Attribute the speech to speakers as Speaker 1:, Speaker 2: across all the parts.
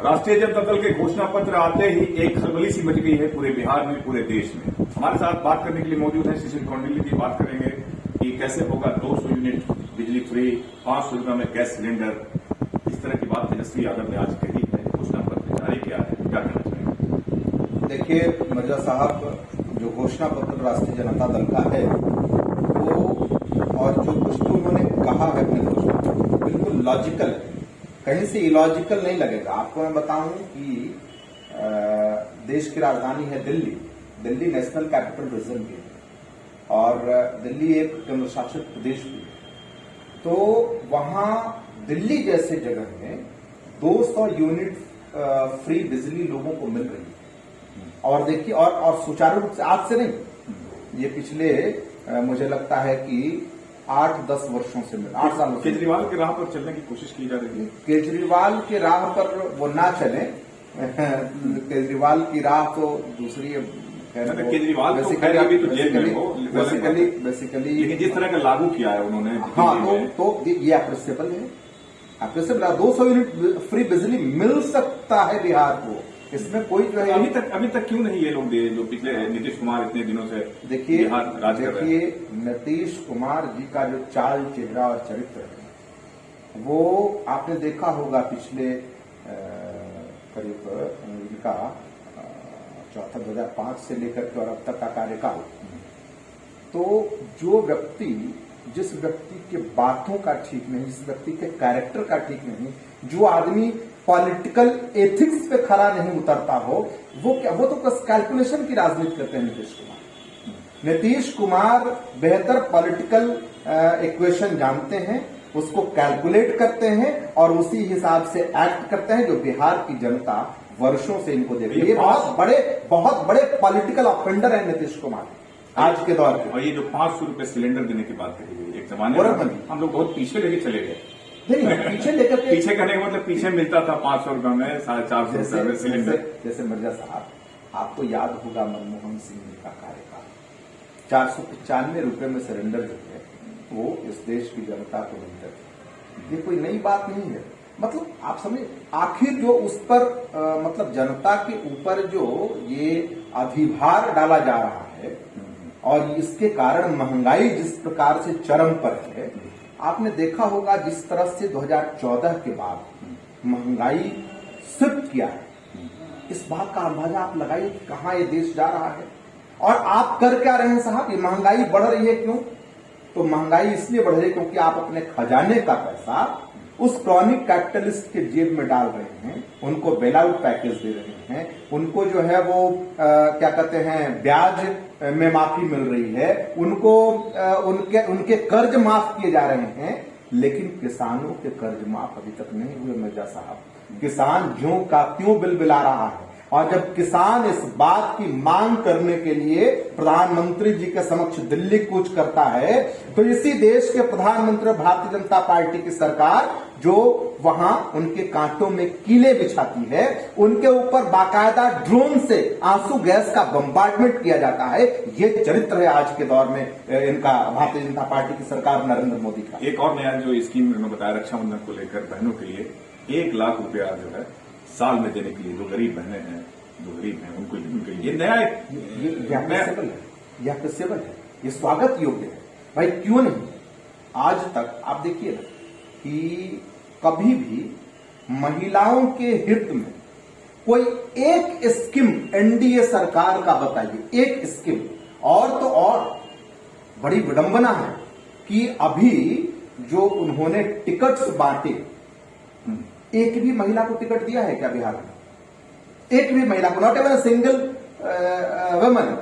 Speaker 1: राष्ट्रीय जनता दल के घोषणा पत्र आते ही एक खलबली सी मच गई है पूरे बिहार में, पूरे देश में। हमारे साथ बात करने के लिए मौजूद है सुशील कौंडिल्य जी। बात करेंगे कि कैसे होगा 200 यूनिट बिजली फ्री, 500 रुपये में गैस सिलेंडर। इस तरह की बात तेजस्वी यादव ने आज कही है। घोषणा पत्र जारी किया है, क्या कहना चाहेंगे?
Speaker 2: देखिए मिर्जा साहब, जो घोषणा पत्र राष्ट्रीय जनता दल का है वो और जो कुछ भी उन्होंने कहा है अपने घोषणा पत्र बिल्कुल लॉजिकल है, कहीं से इलॉजिकल नहीं लगेगा। आपको मैं बताऊं कि देश की राजधानी है Delhi. Delhi national capital region भी है और दिल्ली एक केंद्र शासित प्रदेश भी है। तो वहां दिल्ली जैसे जगह में 200 यूनिट फ्री बिजली लोगों को मिल रही है। और देखिए और सुचारू रूप से आज से नहीं, ये पिछले मुझे लगता है कि 8-10 वर्षों से 8 सालों से
Speaker 1: केजरीवाल की राह पर चलने की कोशिश की जा रही है।
Speaker 2: केजरीवाल के राह पर वो ना चले। केजरीवाल की राह तो दूसरी है।
Speaker 1: केजरीवाल
Speaker 2: बेसिकली
Speaker 1: लेकिन जिस तरह का लागू किया है उन्होंने,
Speaker 2: हाँ, तो ये अप्रिसिएबल है। 200 यूनिट फ्री बिजली मिल सकता है बिहार को, इसमें कोई जो है
Speaker 1: अभी तक क्यों नहीं ये लोग जो पिछले नीतीश कुमार इतने दिनों से
Speaker 2: देखिए
Speaker 1: देखिए
Speaker 2: नीतीश कुमार जी का जो चाल चेहरा और चरित्र है वो आपने देखा होगा पिछले करीब इनका चौथा 2005 से लेकर के और अब तक का कार्यकाल। तो जो व्यक्ति जिस व्यक्ति के बातों का ठीक नहीं, जिस व्यक्ति के कैरेक्टर का ठीक नहीं, जो आदमी पॉलिटिकल एथिक्स पे खरा नहीं उतरता हो, वो तो कैलकुलेशन की राजनीति करते हैं नीतीश कुमार। नीतीश कुमार बेहतर पॉलिटिकल इक्वेशन जानते हैं, उसको कैलकुलेट करते हैं और उसी हिसाब से एक्ट करते हैं, जो बिहार की जनता वर्षों से इनको देख रही है। बहुत बड़े पॉलिटिकल ऑफेंडर है नीतीश कुमार आज के दौर में।
Speaker 1: और ये जो 500 रुपए सिलेंडर देने की बात कही गई, एक जमाने में हम लोग बहुत पीछे लेके चले गए।
Speaker 2: पीछे लेकर
Speaker 1: पीछे करने का मतलब पीछे मिलता था 500 रुपए में, 450 रुपए में सिलेंडर।
Speaker 2: जैसे मिर्जा साहब, आपको याद होगा मनमोहन सिंह जी का कार्यकाल, 495 रुपए में सिलेंडर जो है वो इस देश की जनता को मिलते थे। ये कोई नई बात नहीं है। मतलब आप समझे, आखिर जो उस पर मतलब जनता के ऊपर जो ये अधिभार डाला जा रहा है और इसके कारण महंगाई जिस प्रकार से चरम पर है, आपने देखा होगा जिस तरह से 2014 के बाद महंगाई शिफ्ट किया है, इस बात का अंदाजा आप लगाइए कि कहां ये देश जा रहा है। और आप कर क्या रहे हैं साहब? ये महंगाई बढ़ रही है क्यों? तो महंगाई इसलिए बढ़ रही है क्योंकि आप अपने खजाने का पैसा उस क्रॉनिक कैपिटलिस्ट के जेब में डाल रहे हैं, उनको बेल आउट पैकेज दे रहे हैं, उनको जो है वो क्या कहते हैं ब्याज में माफी मिल रही है, उनको उनके कर्ज माफ किए जा रहे हैं। लेकिन किसानों के कर्ज माफ अभी तक नहीं हुए मिर्जा साहब। किसान ज्यों का त्यों बिलबिला रहा है। और जब किसान इस बात की मांग करने के लिए प्रधानमंत्री जी के समक्ष दिल्ली कूच करता है, तो इसी देश के प्रधानमंत्री भारतीय जनता पार्टी की सरकार जो वहां उनके कांटों में कीले बिछाती है, उनके ऊपर बाकायदा ड्रोन से आंसू गैस का बम्बार्डमेंट किया जाता है। ये चरित्र है आज के दौर में इनका, भारतीय जनता पार्टी की सरकार नरेंद्र मोदी का।
Speaker 1: एक और नया जो स्कीम उन्होंने बताया रक्षाबंधन को लेकर, बहनों के लिए 1 लाख रुपया जो है साल में देने के लिए, जो गरीब बहनें हैं, जो गरीब हैं उनको ये नया
Speaker 2: अप्रिसिएबल है, ये स्वागत योग्य है। भाई क्यों नहीं? आज तक आप देखिए ना कि कभी भी महिलाओं के हित में कोई एक स्कीम एनडीए सरकार का बताइए, एक स्कीम। और तो और बड़ी विडंबना है कि अभी जो उन्होंने टिकट्स बांटे, एक भी महिला को टिकट दिया है क्या बिहार में? एक भी महिला को, नॉट एवन सिंगल वुमन,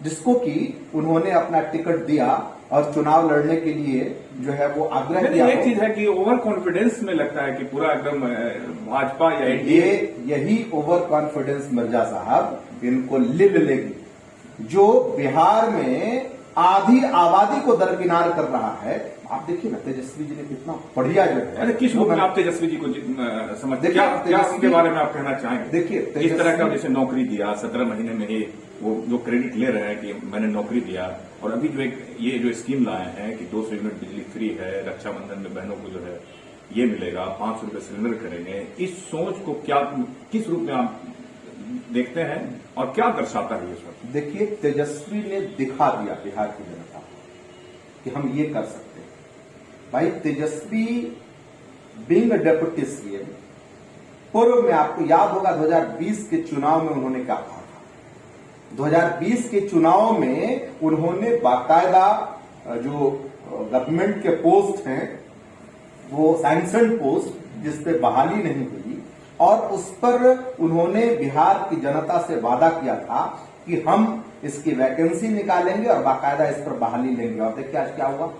Speaker 2: जिसको कि उन्होंने अपना टिकट दिया और चुनाव लड़ने के लिए जो है वो आग्रह किया।
Speaker 1: एक चीज है कि ओवर कॉन्फिडेंस में लगता है कि पूरा एकदम भाजपा या एनडीए,
Speaker 2: यही ओवर कॉन्फिडेंस मिर्जा साहब इनको लिल लेगी, जो बिहार में आधी आबादी को दरकिनार कर रहा है। आप देखिए ना तेजस्वी जी ने कितना बढ़िया जो है।
Speaker 1: अरे किस रूप में आप तेजस्वी जी को समझते हैं? क्या उनके बारे में आप कहना चाहेंगे?
Speaker 2: देखिए
Speaker 1: इस तरह का जैसे नौकरी दिया 17 महीने में ही, वो जो क्रेडिट ले रहे हैं कि मैंने नौकरी दिया, और अभी जो ये जो स्कीम लाए हैं कि 200 यूनिट बिजली फ्री है, रक्षाबंधन में बहनों को जो है ये मिलेगा, 500 रुपये सिलेंडर करेंगे, इस सोच को क्या, किस रूप में आप देखते हैं और क्या दर्शाता है ये सोच?
Speaker 2: देखिए, तेजस्वी ने दिखा दिया बिहार की जनता को कि हम ये कर सकते हैं। भाई, तेजस्वी बीइंग अ डेप्यूटी सीएम, पूर्व में आपको याद होगा 2020 के चुनाव में उन्होंने क्या कहा था। 2020 के चुनाव में उन्होंने बाकायदा जो गवर्नमेंट के पोस्ट हैं, वो सैंक्शन पोस्ट जिसपे बहाली नहीं हुई, और उस पर उन्होंने बिहार की जनता से वादा किया था कि हम इसकी वैकेंसी निकालेंगे और बाकायदा इस पर बहाली लेंगे। और देखिए आज क्या हुआ।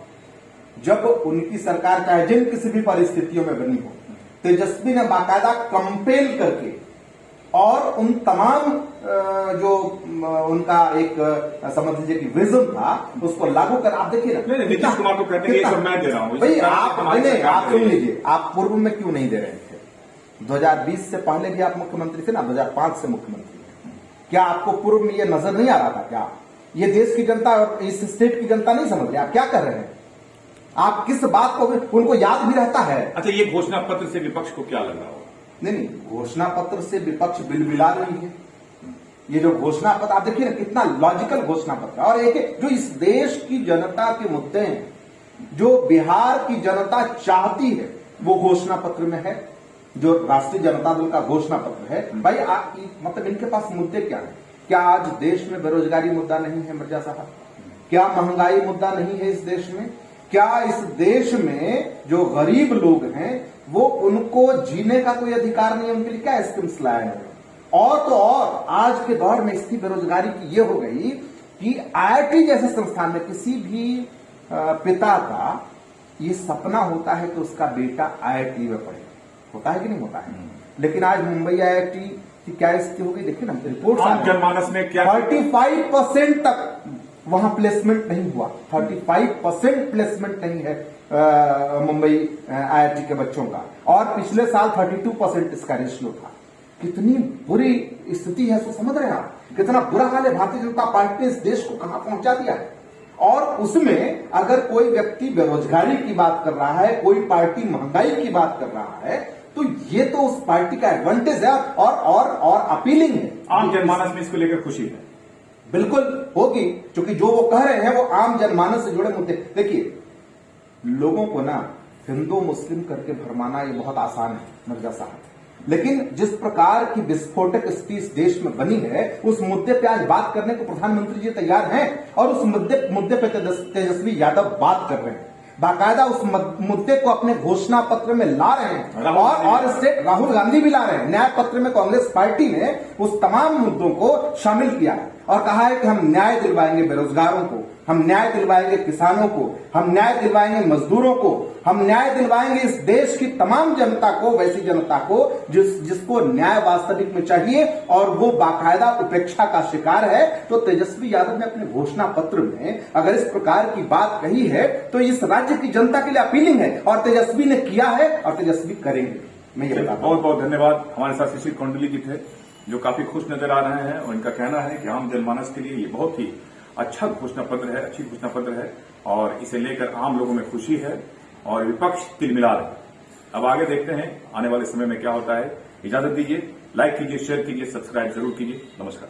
Speaker 2: जब उनकी सरकार चाहे जिन किसी भी परिस्थितियों में बनी हो, तेजस्वी ने बाकायदा कंपेल करके और उन तमाम जो उनका एक समझ लीजिए कि विजन था, उसको लागू कर। आप देखिए ना,
Speaker 1: नीतीश कुमार को कहते हैं ये सब मैं दे रहा हूं।
Speaker 2: भाई आप सुन लीजिए, आप पूर्व में क्यों नहीं दे रहे थे? 2020 से पहले भी आप मुख्यमंत्री थे ना, 2005 से मुख्यमंत्री थे। क्या आपको पूर्व में ये नजर नहीं आ रहा था? क्या ये देश की जनता और इस स्टेट की जनता नहीं समझ रही? आप क्या कर रहे हैं? आप किस बात को, उनको याद भी रहता है।
Speaker 1: अच्छा, ये घोषणा पत्र से विपक्ष को क्या लग रहा होगा?
Speaker 2: नहीं, घोषणा पत्र से विपक्ष बिलबिला रही है। ये जो घोषणा पत्र आप देखिए ना, कितना लॉजिकल घोषणा पत्र है। और एक जो इस देश की जनता के मुद्दे हैं, जो बिहार की जनता चाहती है, वो घोषणा पत्र में है। जो राष्ट्रीय जनता दल का घोषणा पत्र है, भाई मतलब इनके पास मुद्दे क्या है? क्या आज देश में बेरोजगारी मुद्दा नहीं है मिर्जा साहब? क्या महंगाई मुद्दा नहीं है इस देश में? क्या इस देश में जो गरीब लोग हैं, वो उनको जीने का कोई अधिकार नहीं है? उनके लिए क्या स्कीम्स लाए हैं? और तो और आज के दौर में स्थिति बेरोजगारी की ये हो गई कि IIT जैसे संस्थान में किसी भी पिता का ये सपना होता है कि उसका बेटा IIT में पढ़े। होता है कि नहीं होता है? लेकिन आज मुंबई IIT की क्या स्थिति हो गई, देखिए ना, रिपोर्ट
Speaker 1: जनमानस में क्या
Speaker 2: 35% तक वहां प्लेसमेंट नहीं हुआ। 35% प्लेसमेंट नहीं है मुंबई IIT के बच्चों का, और पिछले साल 32% इसका रेशियो था। कितनी बुरी स्थिति है, तो समझ रहे हैं आप? कितना बुरा हाल है। भारतीय जनता पार्टी ने इस देश को कहां पहुंचा दिया है। और उसमें अगर कोई व्यक्ति बेरोजगारी की बात कर रहा है, कोई पार्टी महंगाई की बात कर रहा है, तो ये तो उस पार्टी का एडवांटेज है और अपीलिंग है।
Speaker 1: आम जनमानस में इसको लेकर खुशी है?
Speaker 2: बिल्कुल होगी, क्योंकि जो वो कह रहे हैं वो आम जनमानस से जुड़े मुद्दे। देखिए, लोगों को ना हिंदू मुस्लिम करके भरमाना ये बहुत आसान है मिर्जा साहब, लेकिन जिस प्रकार की विस्फोटक स्थिति इस देश में बनी है, उस मुद्दे पे आज बात करने को प्रधानमंत्री जी तैयार हैं, और उस मुद्दे पे तेजस्वी यादव बात कर रहे हैं। बाकायदा उस मुद्दे को अपने घोषणा पत्र में ला रहे हैं, और इससे राहुल गांधी भी ला रहे हैं। न्याय पत्र में कांग्रेस पार्टी ने उस तमाम मुद्दों को शामिल किया है और कहा है कि हम न्याय दिलवाएंगे बेरोजगारों को, हम न्याय दिलवाएंगे किसानों को, हम न्याय दिलवाएंगे मजदूरों को, हम न्याय दिलवाएंगे इस देश की तमाम जनता को, वैसी जनता को जिसको न्याय वास्तविक में चाहिए, और वो बाकायदा उपेक्षा का शिकार है। तो तेजस्वी यादव ने अपने घोषणा पत्र में अगर इस प्रकार की बात कही है, तो इस राज्य की जनता के लिए अपीलिंग है, और तेजस्वी ने किया है और तेजस्वी करेंगे। मैं ये बताता हूं।
Speaker 1: बहुत बहुत धन्यवाद। हमारे साथ शिशिर कोंडली जी थे, जो काफी खुश नजर आ रहे हैं, और इनका कहना है कि आम जनमानस के लिए ये बहुत ही अच्छा घोषणा पत्र है, अच्छी घोषणा पत्र है, और इसे लेकर आम लोगों में खुशी है और विपक्ष तिलमिला रहे हैं। अब आगे देखते हैं आने वाले समय में क्या होता है। इजाजत दीजिए, लाइक कीजिए, शेयर कीजिए, सब्सक्राइब जरूर कीजिए। नमस्कार।